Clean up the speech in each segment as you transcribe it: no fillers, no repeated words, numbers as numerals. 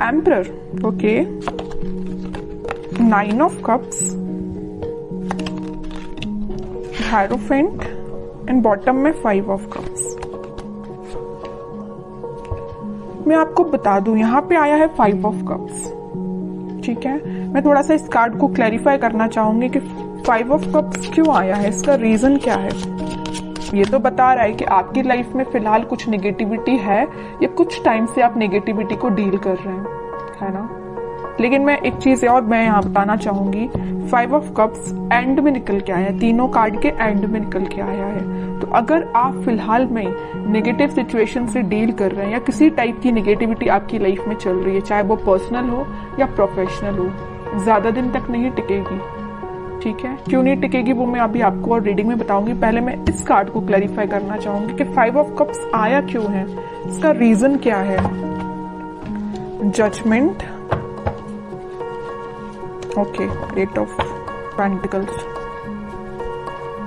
Emperor, okay, 9 of cups, hierophant and bottom में 5 of cups. मैं आपको बता दूं यहाँ पे आया है 5 ऑफ कप्स, ठीक है। मैं थोड़ा सा इस कार्ड को क्लैरिफाई करना चाहूंगी कि 5 ऑफ कप्स क्यों आया है, इसका रीजन क्या है। ये तो बता रहा है कि आपकी लाइफ में फिलहाल कुछ नेगेटिविटी है या कुछ टाइम से आप नेगेटिविटी को डील कर रहे हैं, है ना। लेकिन मैं एक चीज और मैं यहाँ बताना चाहूंगी, 5 ऑफ कप्स एंड में निकल के आया है, तीनों कार्ड के एंड में निकल के आया है। तो अगर आप फिलहाल में नेगेटिव सिचुएशन से डील कर रहे हैं या किसी टाइप की नेगेटिविटी आपकी लाइफ में चल रही है, चाहे वो पर्सनल हो या प्रोफेशनल हो, ज्यादा दिन तक नहीं टिकेगी, ठीक है। क्यों नहीं टिकेगी वो मैं अभी आपको और रीडिंग में बताऊंगी। पहले मैं इस कार्ड को क्लैरिफाई करना चाहूंगी कि 5 ऑफ कप्स आया क्यों है, इसका रीजन क्या है। Judgment, okay, 8 of pentacles.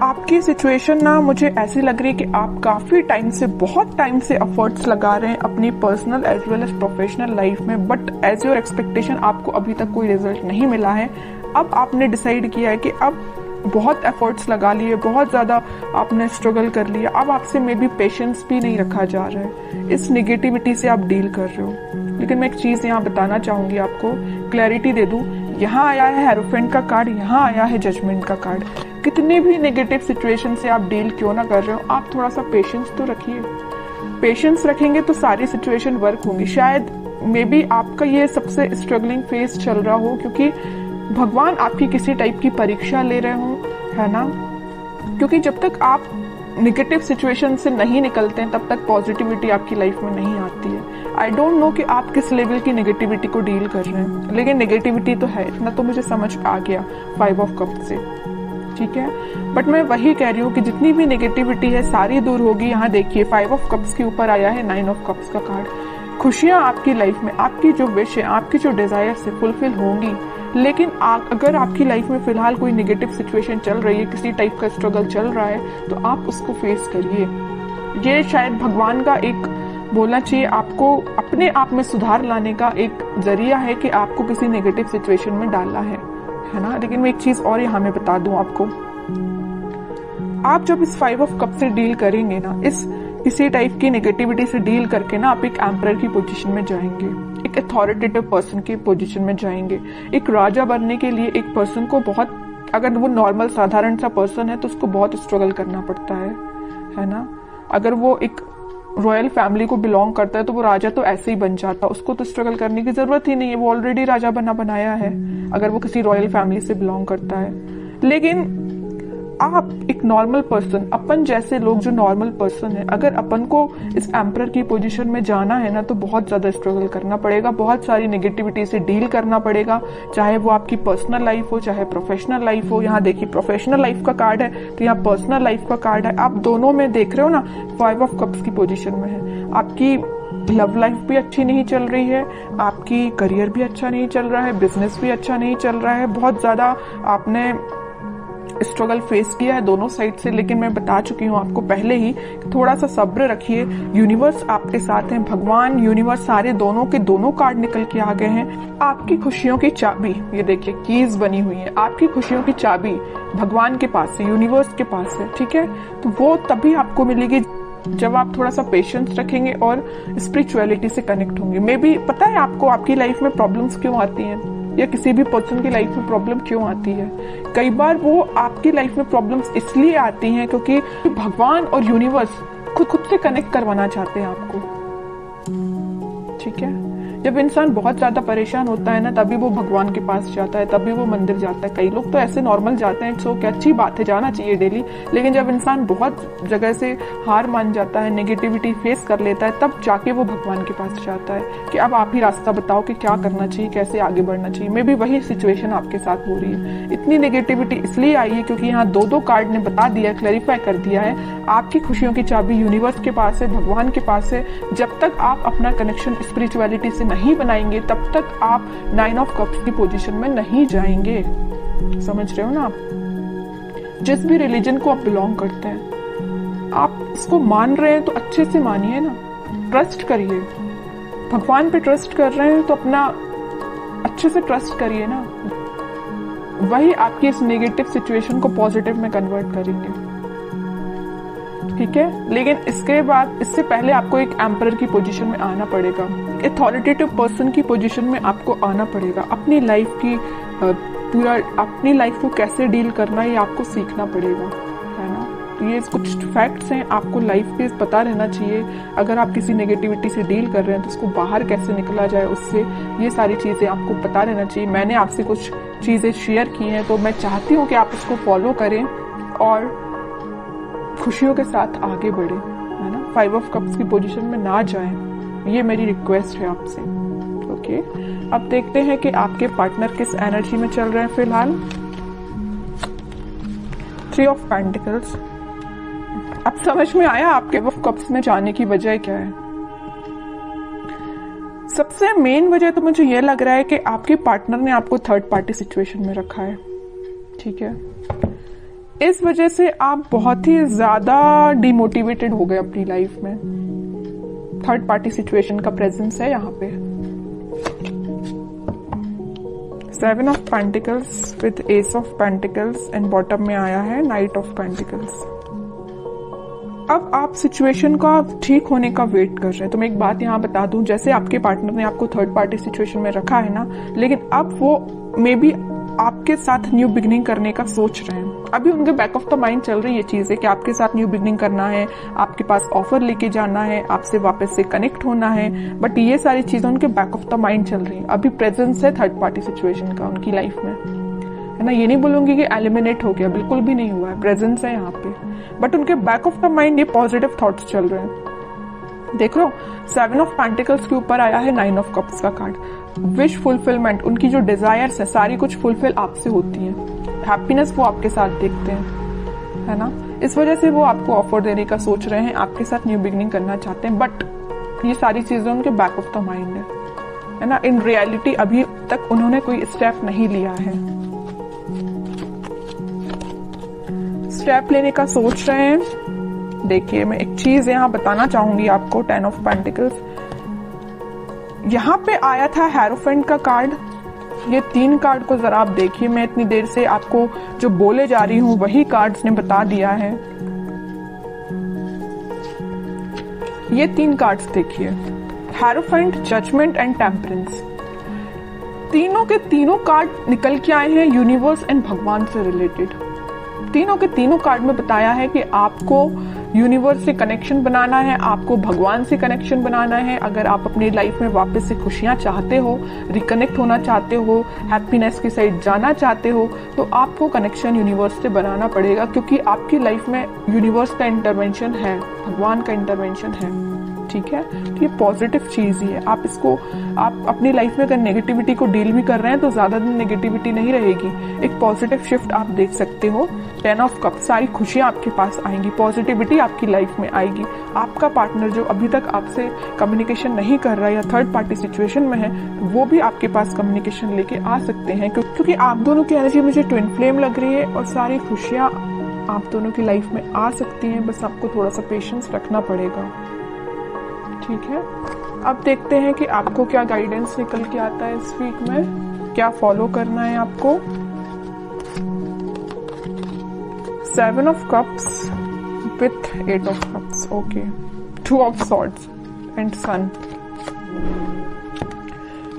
आपकी सिचुएशन ना मुझे ऐसी लग रही है कि आप काफी टाइम से, बहुत टाइम से एफर्ट्स लगा रहे हैं अपनी personal as well as professional life में, बट एज योर एक्सपेक्टेशन आपको अभी तक कोई रिजल्ट नहीं मिला है। अब आपने डिसाइड किया है कि अब बहुत एफर्ट्स लगा लिए, बहुत ज्यादा आपने स्ट्रगल कर लिया, अब आपसे मे बी पेशेंस भी नहीं रखा जा रहा है, इस नेगेटिविटी से आप डील कर रहे हो। लेकिन मैं एक चीज यहाँ बताना चाहूंगी, आपको क्लैरिटी दे दूं। यहाँ आया है हेरोफेंट का कार्ड, यहाँ आया है जजमेंट का कार्ड। कितने भी नेगेटिव सिचुएशन से आप डील क्यों ना कर रहे हो, आप थोड़ा सा पेशेंस तो रखिए। पेशेंस रखेंगे तो सारी सिचुएशन वर्क होंगी। शायद मे बी आपका ये सबसे स्ट्रगलिंग फेज चल रहा हो, क्योंकि भगवान आपकी किसी टाइप की परीक्षा ले रहे हो, है ना। क्योंकि जब तक आप नेगेटिव सिचुएशन से नहीं निकलते हैं तब तक पॉजिटिविटी आपकी लाइफ में नहीं आती है। आई डोंट नो कि आप किस लेवल की नेगेटिविटी को डील कर रहे हैं, लेकिन नेगेटिविटी तो है, इतना तो मुझे समझ आ गया 5 ऑफ कप से, ठीक है। बट मैं वही कह रही हूँ कि जितनी भी नेगेटिविटी है सारी दूर होगी। यहाँ देखिए 5 ऑफ कप्स के ऊपर आया है 9 ऑफ कप्स का कार्ड। खुशियां आपकी लाइफ में, आपकी जो विश है, आपकी जो डिजायर से फुलफिल होंगी। लेकिन अगर आपकी लाइफ में फिलहाल कोई नेगेटिव सिचुएशन चल रही है, किसी टाइप का स्ट्रगल चल रहा है, तो आप उसको फेस करिए। ये शायद भगवान का एक बोलना चाहिए आपको अपने आप में सुधार लाने का एक जरिया है कि आपको किसी नेगेटिव सिचुएशन में डाला है ना। लेकिन मैं एक चीज और यहाँ में बता दूं आपको, आप जब इस 5 ऑफ कप से डील करेंगे ना, किसी टाइप की नेगेटिविटी से डील करके ना, आप एक एम्परर की पोजीशन में जाएंगे, एक अथॉरिटेटिव पर्सन की पोजीशन में जाएंगे। एक राजा बनने के लिए एक पर्सन को बहुत, अगर वो नॉर्मल साधारण सा पर्सन है तो उसको बहुत स्ट्रगल करना पड़ता है ना। अगर वो एक रॉयल फैमिली को बिलोंग करता है तो वो राजा तो ऐसे ही बन जाता, उसको तो स्ट्रगल करने की जरूरत ही नहीं है, वो ऑलरेडी राजा बनाया है अगर वो किसी रॉयल फैमिली से बिलोंग करता है। लेकिन आप एक नॉर्मल पर्सन, अपन जैसे लोग जो नॉर्मल पर्सन है, अगर अपन को इस एम्परर की पोजीशन में जाना है ना, तो बहुत ज्यादा स्ट्रगल करना पड़ेगा, बहुत सारी नेगेटिविटी से डील करना पड़ेगा, चाहे वो आपकी पर्सनल लाइफ हो चाहे प्रोफेशनल लाइफ हो। यहाँ देखिए प्रोफेशनल लाइफ का कार्ड है तो यहाँ पर्सनल लाइफ का कार्ड है। आप दोनों में देख रहे हो ना, 5 ऑफ कप्स की पोजीशन में है। आपकी लव लाइफ भी अच्छी नहीं चल रही है, आपकी करियर भी अच्छा नहीं चल रहा है, बिजनेस भी अच्छा नहीं चल रहा है, बहुत ज्यादा आपने स्ट्रगल फेस किया है दोनों साइड से। लेकिन मैं बता चुकी हूँ आपको पहले ही, थोड़ा सा सब्र रखिए, यूनिवर्स आपके साथ है, भगवान, यूनिवर्स, सारे दोनों के दोनों कार्ड निकल के आ गए हैं। आपकी खुशियों की चाबी, ये देखिए कीज बनी हुई है, आपकी खुशियों की चाबी भगवान के पास है, यूनिवर्स के पास है, ठीक है। तो वो तभी आपको मिलेगी जब आप थोड़ा सा पेशेंस रखेंगे और स्पिरिचुअलिटी से कनेक्ट होंगे। मे बी पता है आपको आपकी लाइफ में प्रॉब्लम्स क्यों आती हैं, या किसी भी पर्सन की लाइफ में प्रॉब्लम क्यों आती है। कई बार वो आपकी लाइफ में प्रॉब्लम्स इसलिए आती हैं क्योंकि भगवान और यूनिवर्स खुद से कनेक्ट करवाना चाहते हैं आपको, ठीक है। जब इंसान बहुत ज्यादा परेशान होता है ना, तभी वो भगवान के पास जाता है, तभी वो मंदिर जाता है। कई लोग तो ऐसे नॉर्मल जाते हैं, सो क्या अच्छी बात है, जाना चाहिए डेली। लेकिन जब इंसान बहुत जगह से हार मान जाता है, नेगेटिविटी फेस कर लेता है, तब जाके वो भगवान के पास जाता है कि अब आप ही रास्ता बताओ कि क्या करना चाहिए, कैसे आगे बढ़ना चाहिए। मे बी वही सिचुएशन आपके साथ हो रही है। इतनी नेगेटिविटी इसलिए आई है क्योंकि यहाँ दो कार्ड ने बता दिया, क्लैरिफाई कर दिया है, आपकी खुशियों की चाबी यूनिवर्स के पास है, भगवान के पास है। जब तक आप अपना कनेक्शन स्पिरिचुअलिटी से नहीं बनाएंगे तब तक आप 9 ऑफ कप्स की पोजीशन में नहीं जाएंगे। समझ रहे हो ना आप। जिस भी रिलीजन को आप बिलोंग करते हैं, आप इसको मान रहे हैं तो अच्छे से मानिए ना, ट्रस्ट करिए, भगवान पे ट्रस्ट कर रहे हैं तो अपना अच्छे से ट्रस्ट करिए ना, वही आपकी इस नेगेटिव सिचुएशन को पॉजिटिव में कन्वर्ट करेंगे। ठीक है, लेकिन इसके बाद, इससे पहले आपको एक एम्परर की पोजीशन में आना पड़ेगा, अथॉरिटेटिव पर्सन की पोजीशन में आपको आना पड़ेगा। अपनी लाइफ की पूरा अपनी लाइफ को कैसे डील करना है ये आपको सीखना पड़ेगा, है ना। तो ये कुछ फैक्ट्स हैं, आपको लाइफ के पता रहना चाहिए। अगर आप किसी नेगेटिविटी से डील कर रहे हैं तो उसको बाहर कैसे निकला जाए उससे, ये सारी चीज़ें आपको पता रहना चाहिए। मैंने आपसे कुछ चीज़ें शेयर की हैं तो मैं चाहती हूँ कि आप उसको फॉलो करें और खुशियों के साथ आगे बढ़े, है ना। 5 ऑफ कप्स की पोजीशन में ना जाएं, ये मेरी रिक्वेस्ट है आपसे। ओके, अब देखते हैं कि आपके पार्टनर किस एनर्जी में चल रहे हैं फिलहाल। 3 ऑफ पेंटिकल्स। अब समझ में आया आपके ऑफ कप्स में जाने की वजह क्या है। सबसे मेन वजह तो मुझे यह लग रहा है कि आपके पार्टनर ने आपको थर्ड पार्टी सिचुएशन में रखा है। ठीक है, इस वजह से आप बहुत ही ज्यादा डिमोटिवेटेड हो गए अपनी लाइफ में। थर्ड पार्टी सिचुएशन का प्रेजेंस है यहाँ पे। 7 of pentacles with S of pentacles and bottom में आया है नाइट ऑफ पेंटिकल्स। अब आप सिचुएशन का ठीक होने का वेट कर रहे हैं। तो मैं एक बात यहाँ बता दूं, जैसे आपके पार्टनर ने आपको थर्ड पार्टी सिचुएशन में रखा है ना, लेकिन अब वो मे बी आपके साथ न्यू बिगनिंग करने का सोच रहे हैं। अभी उनके बैक ऑफ द माइंड चल रही है चीज है कि आपके साथ न्यू बिगनिंग करना है, आपके पास ऑफर लेके जाना है, आपसे वापस से कनेक्ट होना है, बट ये सारी चीजें उनके बैक ऑफ द माइंड चल रही है। अभी प्रेजेंस है थर्ड पार्टी सिचुएशन का उनकी लाइफ में, है ना। ये नहीं बोलूंगी कि एलिमिनेट हो गया, बिल्कुल भी नहीं हुआ है, प्रेजेंस है यहाँ पे, बट उनके बैक ऑफ द माइंड ये पॉजिटिव थॉट्स चल रहे हैं। देख लो, 7 ऑफ पेंटिकल्स के ऊपर आया है 9 ऑफ कप्स का कार्ड। विश फुलफिलमेंट, उनकी जो डिजायर्स है सारी कुछ फुलफिल आपसे होती है। हैप्पीनेस वो आपके साथ देखते हैं, है ना। इस वजह से वो आपको ऑफर देने का सोच रहे हैं, आपके साथ न्यू बिगनिंग करना चाहते हैं, बट ये सारी चीजें उनके बैक ऑफ द माइंड है ना। इन रियलिटी अभी तक उन्होंने कोई स्टेप नहीं लिया है, स्टेप लेने का सोच रहे हैं। देखिए, मैं एक चीज यहाँ बताना चाहूंगी आपको। 10 ऑफ पेंटिकल्स यहाँ पे आया था, हेरोफेंट का कार्ड। ये 3 कार्ड को जरा आप देखिए, मैं इतनी देर से आपको जो बोले जा रही हूँ वही कार्ड्स ने बता दिया है। ये 3 कार्ड्स देखिए, हेरोफेंट, जजमेंट एंड टेम्परेंस। तीनों के तीनों कार्ड निकल के आए हैं यूनिवर्स एंड भगवान से रिलेटेड। तीनों के तीनों कार्ड में बताया है कि आपको यूनिवर्स से कनेक्शन बनाना है, आपको भगवान से कनेक्शन बनाना है। अगर आप अपनी लाइफ में वापस से खुशियां चाहते हो, रिकनेक्ट होना चाहते हो, हैप्पीनेस की साइड जाना चाहते हो, तो आपको कनेक्शन यूनिवर्स से बनाना पड़ेगा, क्योंकि आपकी लाइफ में यूनिवर्स का इंटरवेंशन है, भगवान का इंटरवेंशन है। ठीक है, तो ये पॉजिटिव चीज ही है। आप इसको, आप अपनी लाइफ में अगर नेगेटिविटी को डील भी कर रहे हैं तो ज्यादा दिन नेगेटिविटी नहीं रहेगी, एक पॉजिटिव शिफ्ट आप देख सकते हो। 10 ऑफ कप, सारी खुशियां आपके पास आएंगी, पॉजिटिविटी आपकी लाइफ में आएगी। आपका पार्टनर जो अभी तक आपसे कम्युनिकेशन नहीं कर रहा है या थर्ड पार्टी सिचुएशन में है, वो भी आपके पास कम्युनिकेशन लेके आ सकते हैं, क्योंकि आप दोनों की एनर्जी मुझे ट्विन फ्लेम लग रही है और सारी खुशियां आप दोनों की लाइफ में आ सकती हैं। बस आपको थोड़ा सा पेशेंस रखना पड़ेगा। ठीक है, अब देखते हैं कि आपको क्या गाइडेंस निकल के आता है इस वीक में, क्या फॉलो करना है आपको। 7 of cups with 8 of cups, okay. 2 of swords and sun.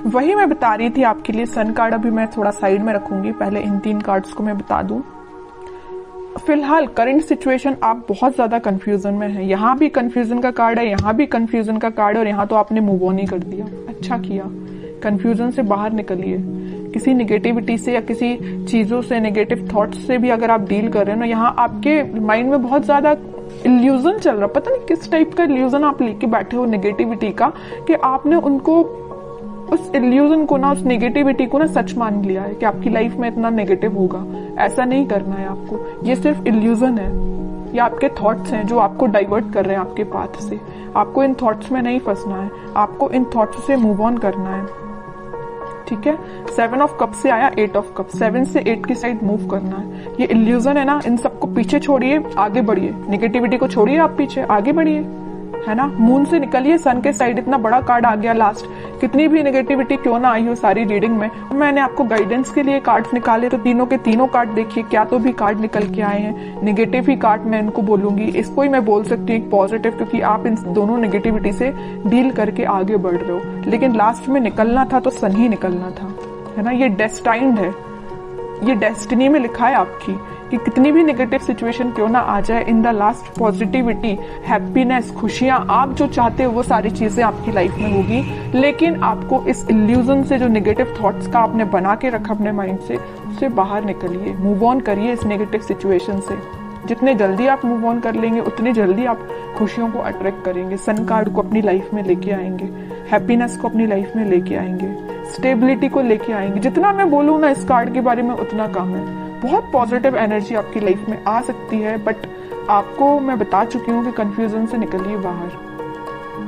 वही मैं बता रही थी आपके लिए। सन कार्ड अभी मैं थोड़ा साइड में रखूंगी, पहले इन 3 कार्ड्स को मैं बता दूं। फिलहाल करंट सिचुएशन आप बहुत ज्यादा कंफ्यूजन में है। यहाँ भी कंफ्यूजन का कार्ड है, यहाँ भी कंफ्यूजन का कार्ड है, और यहाँ तो आपने मूव ऑन ही कर दिया। अच्छा किया, कंफ्यूजन से बाहर निकलिए। किसी नेगेटिविटी से या किसी चीजों से, नेगेटिव थॉट्स से भी अगर आप डील कर रहे हैं ना, यहाँ आपके माइंड में बहुत ज्यादा इल्यूजन चल रहा, पता नहीं किस टाइप का इल्यूजन आप लेके बैठे हो नेगेटिविटी का, कि आपने उनको, उस इल्यूजन को ना, उस नेगेटिविटी को ना सच मान लिया है कि आपकी लाइफ में इतना नेगेटिव होगा। ऐसा नहीं करना है आपको, ये सिर्फ इल्यूजन है, ये आपके थॉट्स हैं जो आपको डाइवर्ट कर रहे हैं आपके पाथ से। आपको इन थॉट्स में नहीं फंसना है, आपको इन थॉट्स से मूव ऑन करना है। ठीक है, 7 ऑफ कप से आया 8 ऑफ कप, 7 से 8 की साइड मूव करना है। ये इल्यूजन है ना, इन सबको पीछे छोड़िए, आगे बढ़िए। नेगेटिविटी को छोड़िए, आप पीछे आगे बढ़िए। है ना। मून से निकलिए सन के साइड, इतना बड़ा कार्ड आ गया लास्ट। कितनी भी नेगेटिविटी क्यों ना आई हो सारी रीडिंग में, मैंने आपको गाइडेंस के लिए कार्ड्स निकाले तो तीनों के तीनों कार्ड देखिए, क्या तो भी कार्ड निकल के आए हैं। नेगेटिव ही कार्ड मैं इनको बोलूंगी, इसको ही मैं बोल सकती हूँ पॉजिटिव, क्योंकि आप इन दोनों नेगेटिविटी से डील करके आगे बढ़ रहे हो। लेकिन लास्ट में निकलना था तो सन ही निकलना था, है ना। ये डेस्टाइन्ड है, ये डेस्टिनी में लिखा है आपकी कि कितनी भी नेगेटिव सिचुएशन क्यों ना आ जाए, in the last positivity, happiness, खुशियां, आप जो चाहते हो वो सारी चीजें आपकी लाइफ में होगी। लेकिन आपको इस इल्यूजन से, जो नेगेटिव थॉट्स का आपने बना के रखा अपने माइंड से, उससे बाहर निकलिए, मूव ऑन करिए इस नेगेटिव सिचुएशन से। जितने जल्दी आप मूव ऑन कर लेंगे उतनी जल्दी आप खुशियों को अट्रैक्ट करेंगे, सन कार्ड को अपनी लाइफ में लेके आएंगे, हैप्पीनेस को अपनी लाइफ में लेके आएंगे, स्टेबिलिटी को लेके आएंगे। जितना मैं बोलूँ ना इस कार्ड के बारे में उतना कम है। बहुत पॉजिटिव एनर्जी आपकी लाइफ में आ सकती है, बट आपको मैं बता चुकी हूँ कि कंफ्यूजन से निकलिए बाहर।